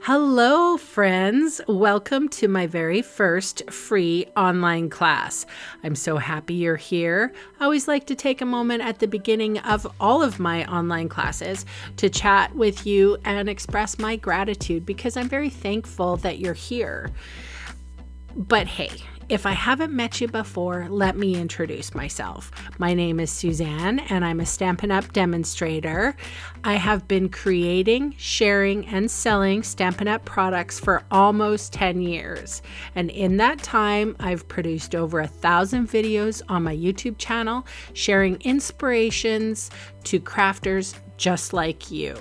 Hello, friends. Welcome to my very first free online class. I'm so happy you're here. I always like to take a moment at the beginning of all of my online classes to chat with you and express my gratitude because I'm very thankful that you're here. But hey, if I haven't met you before, let me introduce myself. My name is Susanne, and I'm a Stampin' Up! Demonstrator. I have been creating, sharing, and selling Stampin' Up! Products for almost 10 years. And in that time, I've produced over 1,000 videos on my YouTube channel, sharing inspirations to crafters just like you.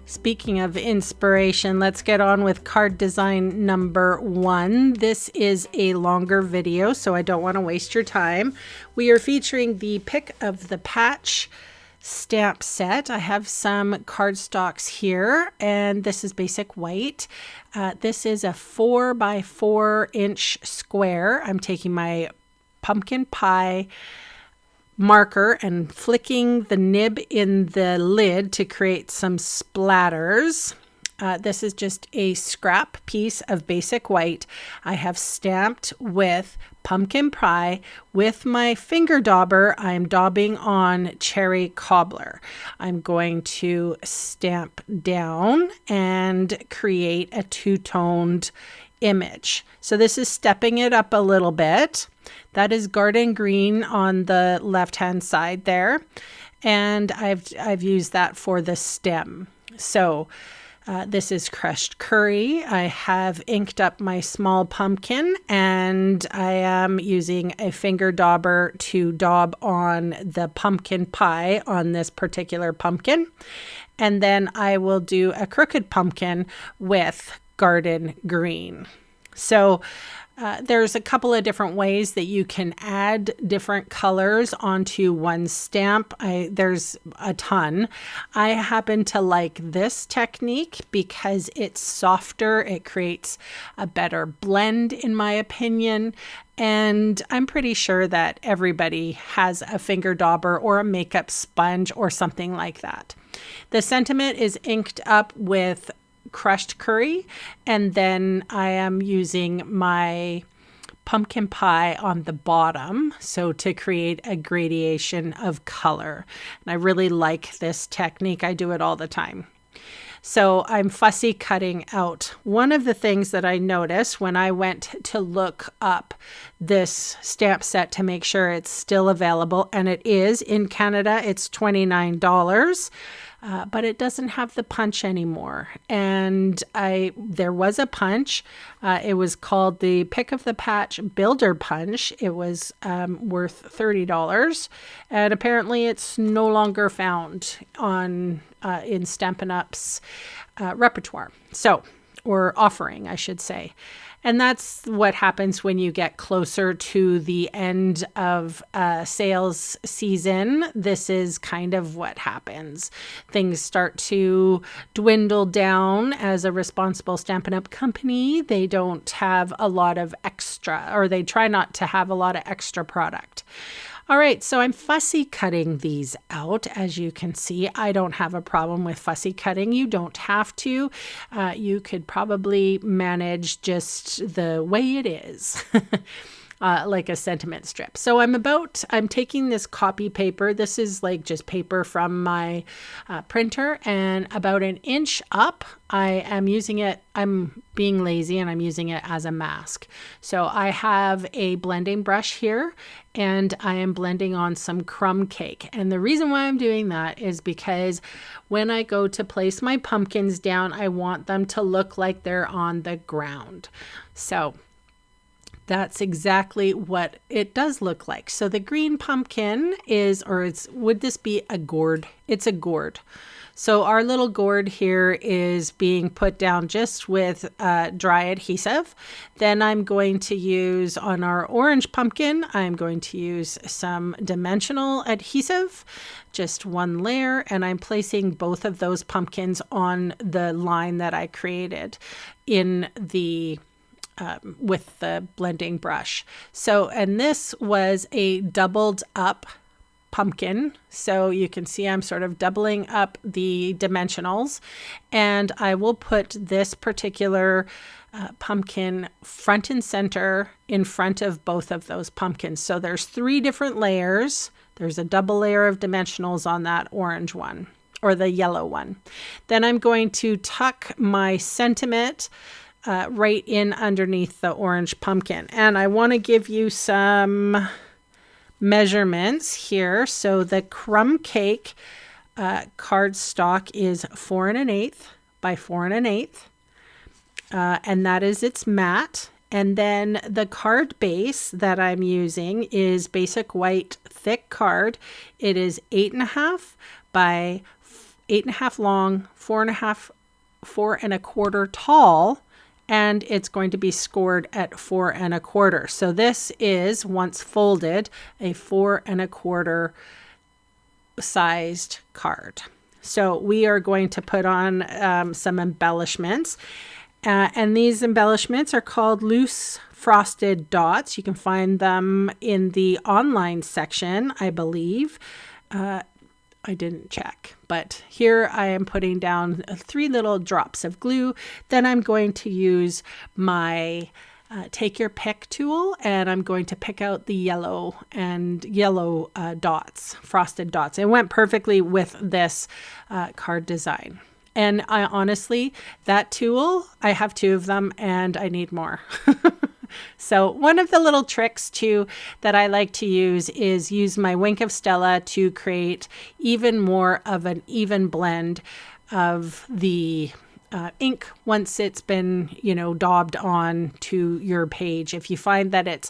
Speaking of inspiration, let's get on with card design number 1. This is a longer video, so I don't want to waste your time. We are featuring the Pick of the Patch stamp set. I have some cardstocks here, and this is basic white. This is a 4 by 4 inch square. I'm taking my pumpkin pie marker and flicking the nib in the lid to create some splatters. This is just a scrap piece of basic white. I have stamped with pumpkin pie. With my finger dauber, I'm daubing on cherry cobbler. I'm going to stamp down and create a two-toned image. So this is stepping it up a little bit. That is garden green on the left-hand side there. And I've used that for the stem. So this is crushed curry. I have inked up my small pumpkin, and I am using a finger dauber to daub on the pumpkin pie on this particular pumpkin. And then I will do a crooked pumpkin with garden green. So there's a couple of different ways that you can add different colors onto one stamp. There's a ton. I happen to like this technique because it's softer. It creates a better blend, in my opinion. And I'm pretty sure that everybody has a finger dauber or a makeup sponge or something like that. The sentiment is inked up with crushed curry, and then I am using my pumpkin pie on the bottom, so to create a gradation of color. And I really like this technique. I do it all the time. So I'm fussy cutting out. One of the things that I noticed when I went to look up this stamp set to make sure it's still available, and it is in Canada, it's $29. But it doesn't have the punch anymore. And there was a punch. It was called the Pick of the Patch Builder Punch. It was worth $30. And apparently it's no longer found in Stampin' Up's repertoire. Or offering, I should say. And that's what happens when you get closer to the end of sales season. This is kind of what happens. Things start to dwindle down. As a responsible Stampin' Up! Company, they don't have a lot of extra, or they try not to have a lot of extra product. All right, so I'm fussy cutting these out. As you can see, I don't have a problem with fussy cutting. You don't have to. You could probably manage just the way it is. Like a sentiment strip. So I'm taking this copy paper. This is like just paper from my printer, and about an inch up, I am using it. I'm being lazy and I'm using it as a mask. So I have a blending brush here, and I am blending on some crumb cake. And the reason why I'm doing that is because when I go to place my pumpkins down, I want them to look like they're on the ground. So that's exactly what it does look like. So the green pumpkin would this be a gourd? It's a gourd. So our little gourd here is being put down just with dry adhesive. Then I'm going to use, on our orange pumpkin, I'm going to use some dimensional adhesive, just one layer, and I'm placing both of those pumpkins on the line that I created in the with the blending brush. So, and this was a doubled up pumpkin. So you can see I'm sort of doubling up the dimensionals, and I will put this particular pumpkin front and center in front of both of those pumpkins. So there's 3 different layers. There's a double layer of dimensionals on that orange one, or the yellow one. Then I'm going to tuck my sentiment right in underneath the orange pumpkin. And I want to give you some measurements here. So the crumb cake cardstock is 4 1/8 by 4 1/8. And that is its mat. And then the card base that I'm using is basic white thick card. It is 8.5 by 8.5 long, 4.5, 4 1/4 tall, and it's going to be scored at 4 1/4. So this is, once folded, a 4 1/4 sized card. So we are going to put on some embellishments. And these embellishments are called loose frosted dots. You can find them in the online section, I believe. I didn't check, but here I am putting down 3 little drops of glue. Then I'm going to use my take your pick tool, and I'm going to pick out the yellow dots, frosted dots. It went perfectly with this card design. And I honestly, that tool, I have 2 of them and I need more. So one of the little tricks too that I like to use my Wink of Stella to create even more of an even blend of the ink once it's been, daubed on to your page. If you find that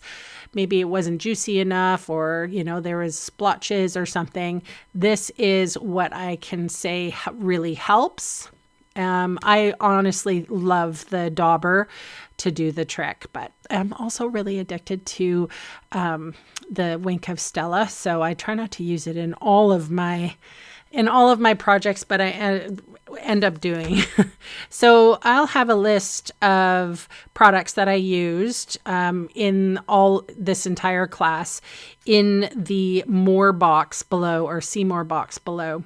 maybe it wasn't juicy enough, or, there was splotches or something, this is what I can say really helps. I honestly love the dauber to do the trick, but I'm also really addicted to the Wink of Stella. So I try not to use it in all of my projects, but I end up doing. So I'll have a list of products that I used in all this entire class in the more box below, or see more box below.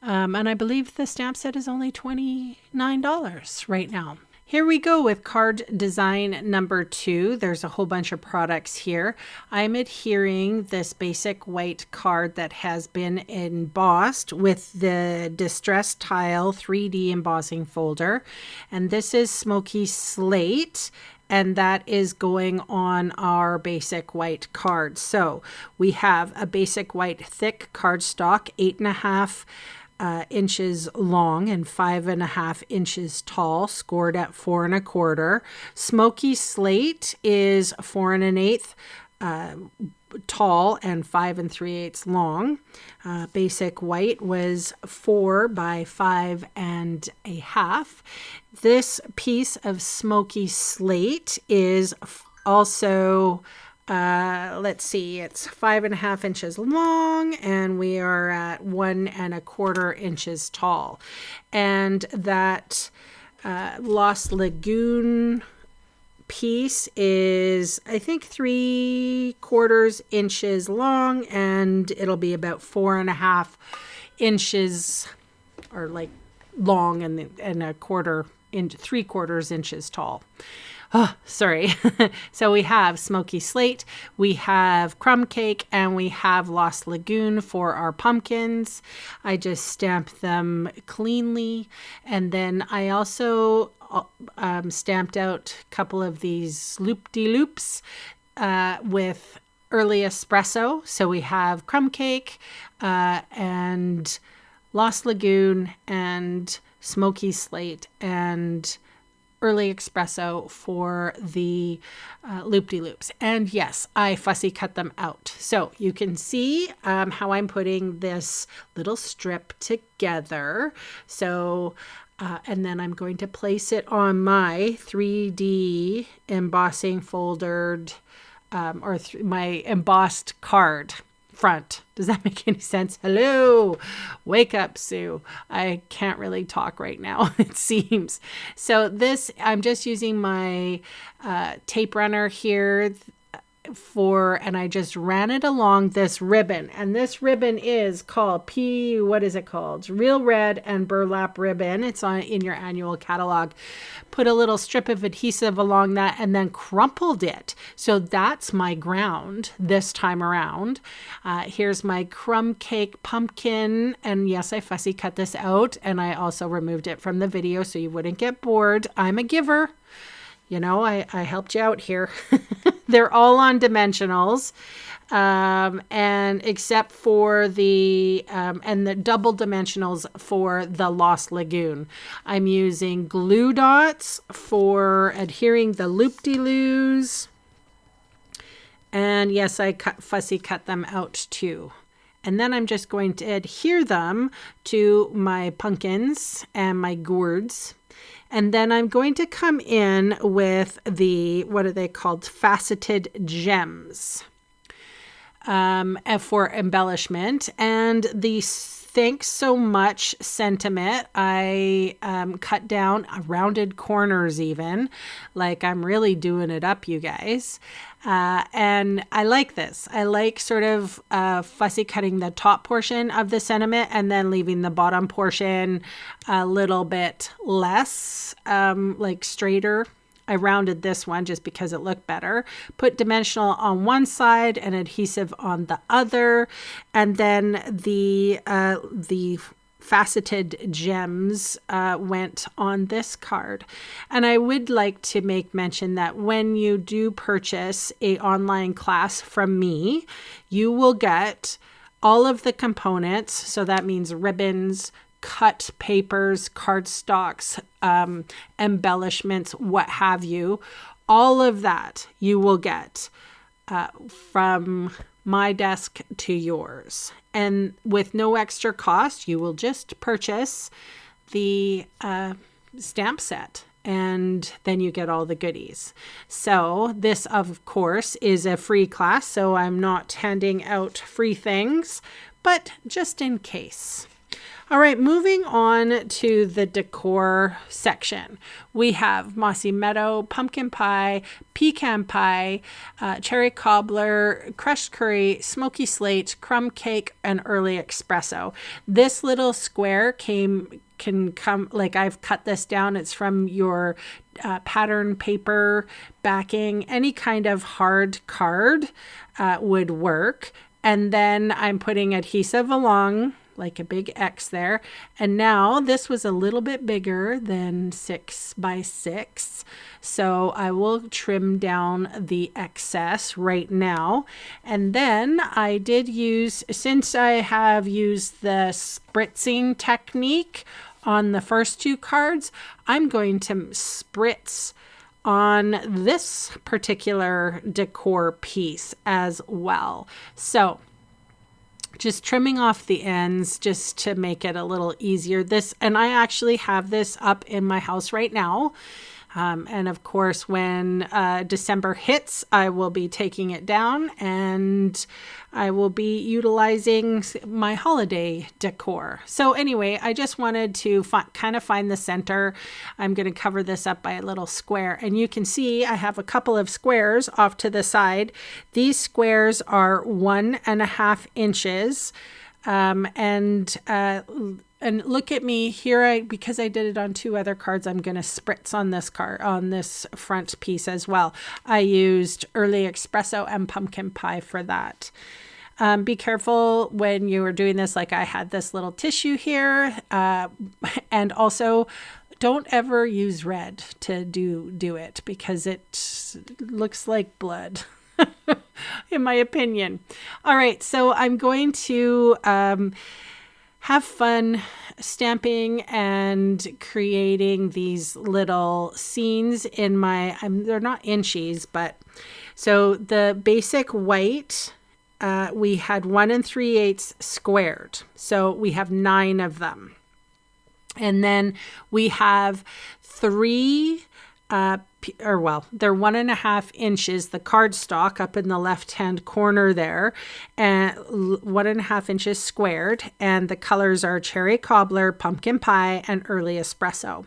And I believe the stamp set is only $29 right now. Here we go with card design number 2. There's a whole bunch of products here. I'm adhering this basic white card that has been embossed with the Distress Tile 3D embossing folder. And this is Smoky Slate, and that is going on our basic white card. So we have a basic white thick cardstock, 8.5 inches long and 5.5 inches tall, scored at 4 1/4. Smoky Slate is 4 1/8 tall and 5 3/8 long. Basic white was 4 by 5.5. This piece of Smoky Slate is also it's 5.5 inches long, and we are at 1 1/4 inches tall. And that Lost Lagoon piece is, I think, 3/4 inches long, and it'll be about 4.5 inches, or long, and 3/4 inches tall. Oh, sorry. So we have Smoky Slate, we have Crumb Cake, and we have Lost Lagoon for our pumpkins. I just stamped them cleanly. And then I also stamped out a couple of these loop-de-loops with early espresso. So we have Crumb Cake and Lost Lagoon and Smoky Slate and early espresso for the loop-de-loops. And yes, I fussy cut them out. So you can see how I'm putting this little strip together. So, and then I'm going to place it on my 3D embossing foldered, my embossed card front. Does that make any sense? Hello, wake up, Sue. I can't really talk right now, it seems. So this, I'm just using my tape runner here and I just ran it along this ribbon. And this ribbon is called what is it called? Real Red and Burlap Ribbon. It's in your annual catalog. Put a little strip of adhesive along that and then crumpled it. So that's my ground this time around. Here's my crumb cake pumpkin. And yes, I fussy cut this out, and I also removed it from the video so you wouldn't get bored. I'm a giver. You know, I helped you out here. They're all on dimensionals, and except for the double dimensionals for the Lost Lagoon. I'm using glue dots for adhering the loop-de-loos. And yes, I fussy cut them out too. And then I'm just going to adhere them to my pumpkins and my gourds. And then I'm going to come in with what are they called? Faceted gems for embellishment. And the thanks so much sentiment, I cut down rounded corners even. Like I'm really doing it up, you guys. And I like this. I like sort of fussy cutting the top portion of the sentiment and then leaving the bottom portion a little bit less, like straighter. I rounded this one just because it looked better. Put dimensional on one side and adhesive on the other. And then the faceted gems went on this card. And I would like to make mention that when you do purchase an online class from me, you will get all of the components. So that means ribbons, cut papers, cardstocks, embellishments, what have you. All of that you will get from my desk to yours. And with no extra cost, you will just purchase the stamp set, and then you get all the goodies. So this, of course, is a free class, so I'm not handing out free things, but just in case. All right, moving on to the decor section. We have mossy meadow, pumpkin pie, pecan pie, cherry cobbler, crushed curry, smoky slate, crumb cake, and early espresso. This little square can come, like I've cut this down. It's from your pattern paper backing. Any kind of hard card would work. And then I'm putting adhesive along, like a big X there. And now this was a little bit bigger than 6 by 6. So I will trim down the excess right now. And then I did use, since I have used the spritzing technique on the first 2 cards, I'm going to spritz on this particular decor piece as well. So just trimming off the ends just to make it a little easier. And I actually have this up in my house right now. And of course, when December hits, I will be taking it down and I will be utilizing my holiday decor. So anyway, I just wanted to kind of find the center. I'm going to cover this up by a little square. And you can see I have a couple of squares off to the side. These squares are 1.5 inches. And look at me here, because I did it on 2 other cards, I'm going to spritz on this card, on this front piece as well. I used early espresso and pumpkin pie for that. Be careful when you are doing this. Like I had this little tissue here, and also don't ever use red to do it because it looks like blood. In my opinion. All right, so I'm going to have fun stamping and creating these little scenes in my, they're not inchies, but so the basic white, we had 1 3/8 squared. So we have 9 of them. And then we have 3 they're 1.5 inches, the cardstock up in the left-hand corner there, and 1.5 inches squared, and the colors are cherry cobbler, pumpkin pie, and early espresso.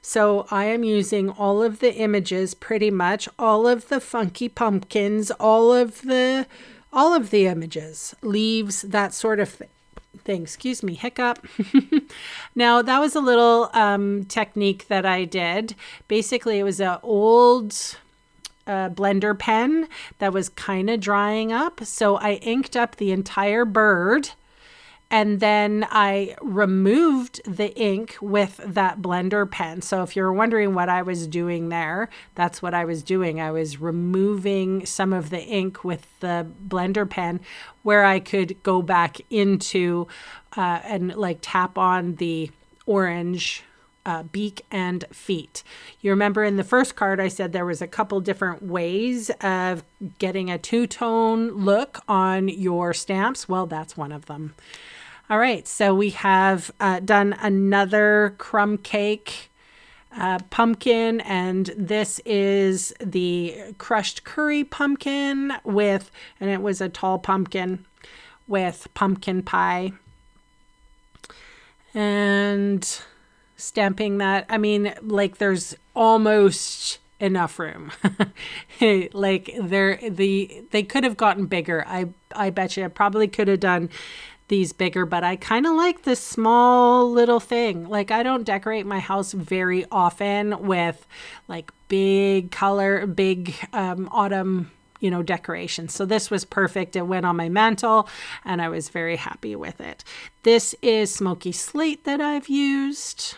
So I am using all of the images, pretty much all of the funky pumpkins, all of the images, leaves, that sort of thing. Excuse me, hiccup. Now that was a little technique that I did. Basically, it was an old blender pen that was kind of drying up. So I inked up the entire bird, and then I removed the ink with that blender pen. So if you're wondering what I was doing there, that's what I was doing. I was removing some of the ink with the blender pen, where I could go back into and like tap on the orange beak and feet. You remember in the first card, I said there was a couple different ways of getting a two-tone look on your stamps. Well, that's one of them. All right, so we have done another crumb cake pumpkin, and this is the crushed curry pumpkin with, and it was a tall pumpkin with pumpkin pie. And stamping that, I mean, like there's almost enough room. Like they could have gotten bigger. I bet you I probably could have done these bigger, but I kind of like this small little thing. Like I don't decorate my house very often with like big color, big autumn, decorations. So this was perfect. It went on my mantle and I was very happy with it. This is smoky slate that I've used.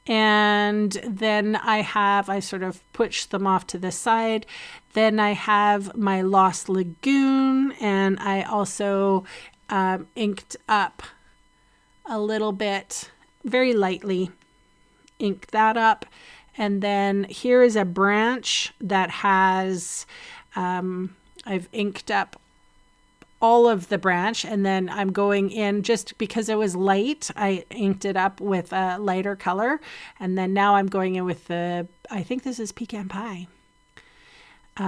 And then I sort of pushed them off to the side. Then I have my Lost Lagoon, and I also inked up a little bit, very lightly, inked that up. And then here is a branch that has, I've inked up all of the branch, and then I'm going in, just because it was light, I inked it up with a lighter color, and then now I'm going in with I think this is pecan pie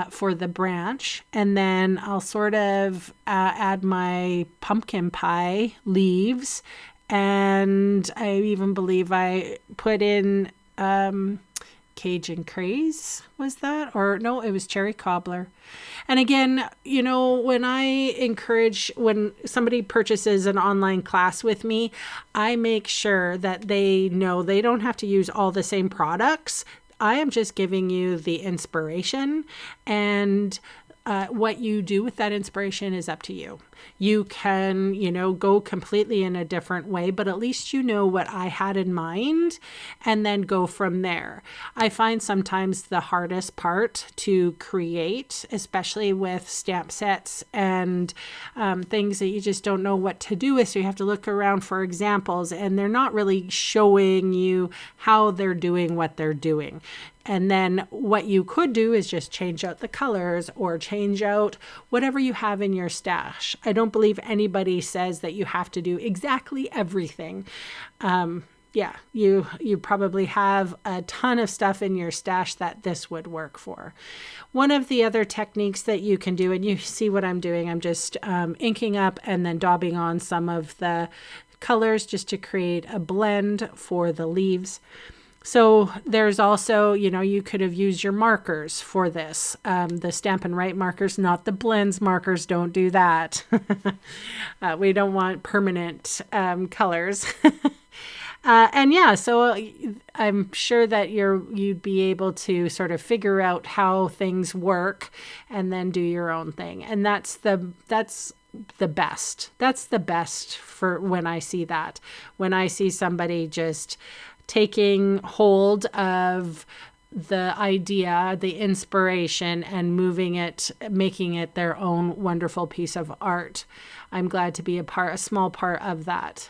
for the branch, and then I'll sort of add my pumpkin pie leaves, and I even believe I put in Cajun Craze, was that? Or no, it was Cherry Cobbler. And again, when somebody purchases an online class with me, I make sure that they know they don't have to use all the same products. I am just giving you the inspiration, and what you do with that inspiration is up to you. You can, go completely in a different way, but at least you know what I had in mind, and then go from there. I find sometimes the hardest part to create, especially with stamp sets and things that you just don't know what to do with. So you have to look around for examples, and they're not really showing you how they're doing what they're doing. And then what you could do is just change out the colors or change out whatever you have in your stash. I don't believe anybody says that you have to do exactly everything. You probably have a ton of stuff in your stash that this would work for. One of the other techniques that you can do, and you see what I'm doing, I'm just inking up and then daubing on some of the colors just to create a blend for the leaves. So there's also, you could have used your markers for this, the Stampin' Write markers, not the blends markers. Don't do that. We don't want permanent colors. So I'm sure that you'd be able to sort of figure out how things work and then do your own thing. And that's the best. That's the best for when I see that. When I see somebody just taking hold of the idea, the inspiration, and moving it, making it their own wonderful piece of art. I'm glad to be a small part of that.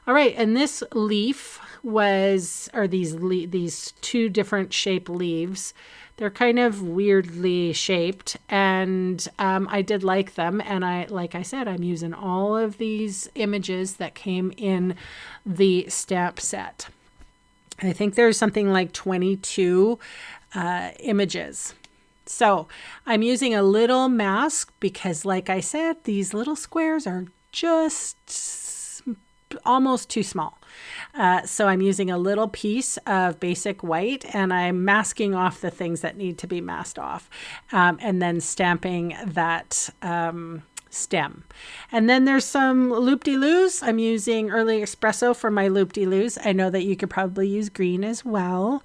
All right, and this leaf these two different shaped leaves. They're kind of weirdly shaped, and I did like them. And like I said, I'm using all of these images that came in the stamp set. I think there's something like 22 images. So I'm using a little mask because, like I said, these little squares are just almost too small. So I'm using a little piece of basic white, and I'm masking off the things that need to be masked off, and then stamping that stem. And then there's some loop-de-loos. I'm using Early Espresso for my loop-de-loos. I know that you could probably use green as well.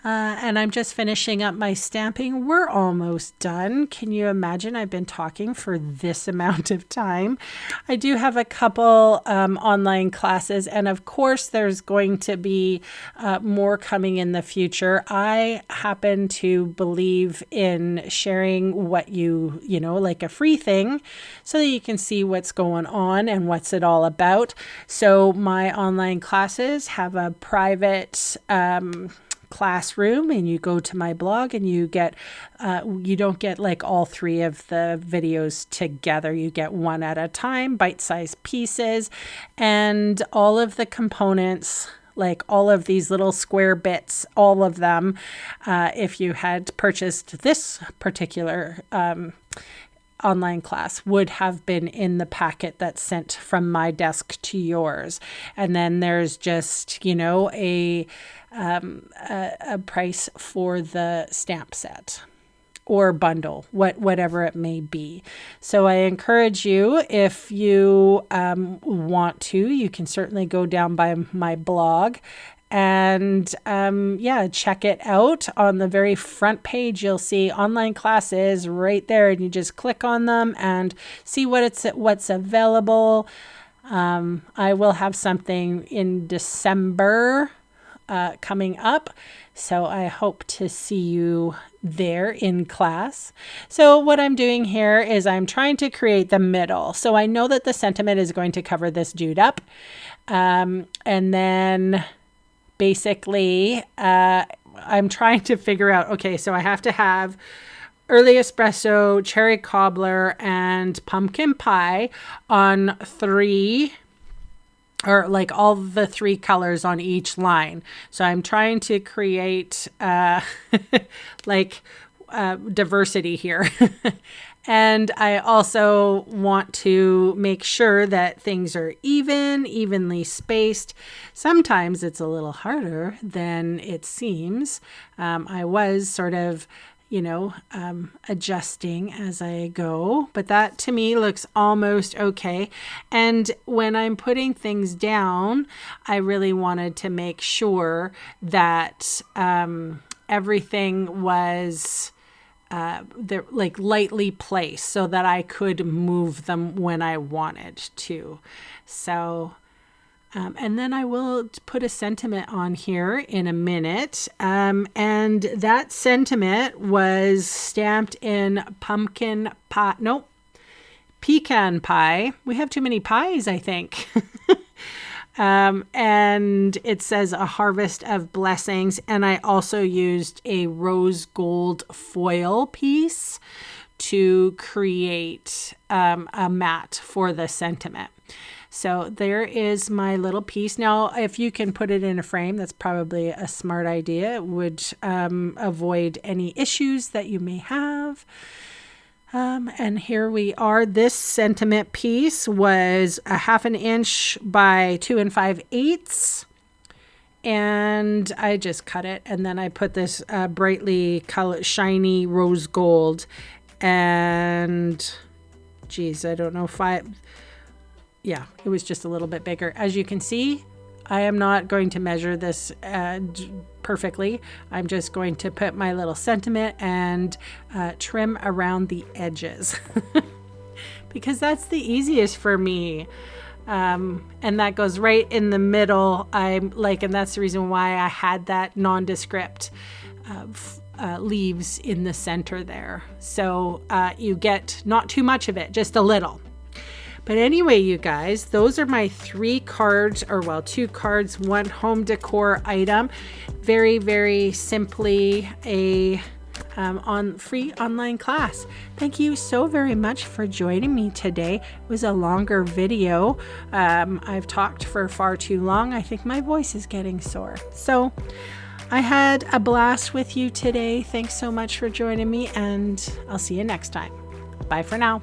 And I'm just finishing up my stamping. We're almost done. Can you imagine? I've been talking for this amount of time. I do have a couple online classes, and of course there's going to be more coming in the future. I happen to believe in sharing what you know, like a free thing, so that you can see what's going on and what's it all about. So my online classes have a private classroom, and you go to my blog and you get you don't get like all three of the videos together. You get one at a time, bite-sized pieces, and all of the components, like all of these little square bits, all of them, if you had purchased this particular online class, would have been in the packet that's sent from my desk to yours. And then there's just, you know, a price for the stamp set or bundle, whatever it may be. So I encourage you, if you want to, you can certainly go down by my blog and check it out. On the very front page, you'll see online classes right there, and you just click on them and see what's available. I will have something in December coming up, so I hope to see you there in class. So what I'm doing here is I'm trying to create the middle. So I know that the sentiment is going to cover this dude up, and then basically I'm trying to figure out, okay, so I have to have Early Espresso, cherry cobbler, and pumpkin pie on three, or like all the three colors on each line. So I'm trying to create diversity here. And I also want to make sure that things are evenly spaced. Sometimes it's a little harder than it seems. I was sort of, adjusting as I go, but that to me looks almost okay. And when I'm putting things down, I really wanted to make sure that everything was they're like lightly placed so that I could move them when I wanted to. So and then I will put a sentiment on here in a minute. And that sentiment was stamped in pecan pie. We have too many pies, I think. And it says a harvest of blessings. And I also used a rose gold foil piece to create a mat for the sentiment. So there is my little piece. Now, if you can put it in a frame, that's probably a smart idea. It would avoid any issues that you may have. And here we are. This sentiment piece was 1/2 inch by 2 5/8. And I just cut it. And then I put this brightly colored, shiny rose gold. And geez, I don't know if yeah, it was just a little bit bigger. As you can see, I am not going to measure this perfectly. I'm just going to put my little sentiment and trim around the edges because that's the easiest for me. And that goes right in the middle. And that's the reason why I had that nondescript leaves in the center there. So you get not too much of it, just a little. But anyway, you guys, those are my 3 cards, or well, 2 cards, 1 home decor item. Very, very simply a free online class. Thank you so very much for joining me today. It was a longer video. I've talked for far too long. I think my voice is getting sore. So I had a blast with you today. Thanks so much for joining me, and I'll see you next time. Bye for now.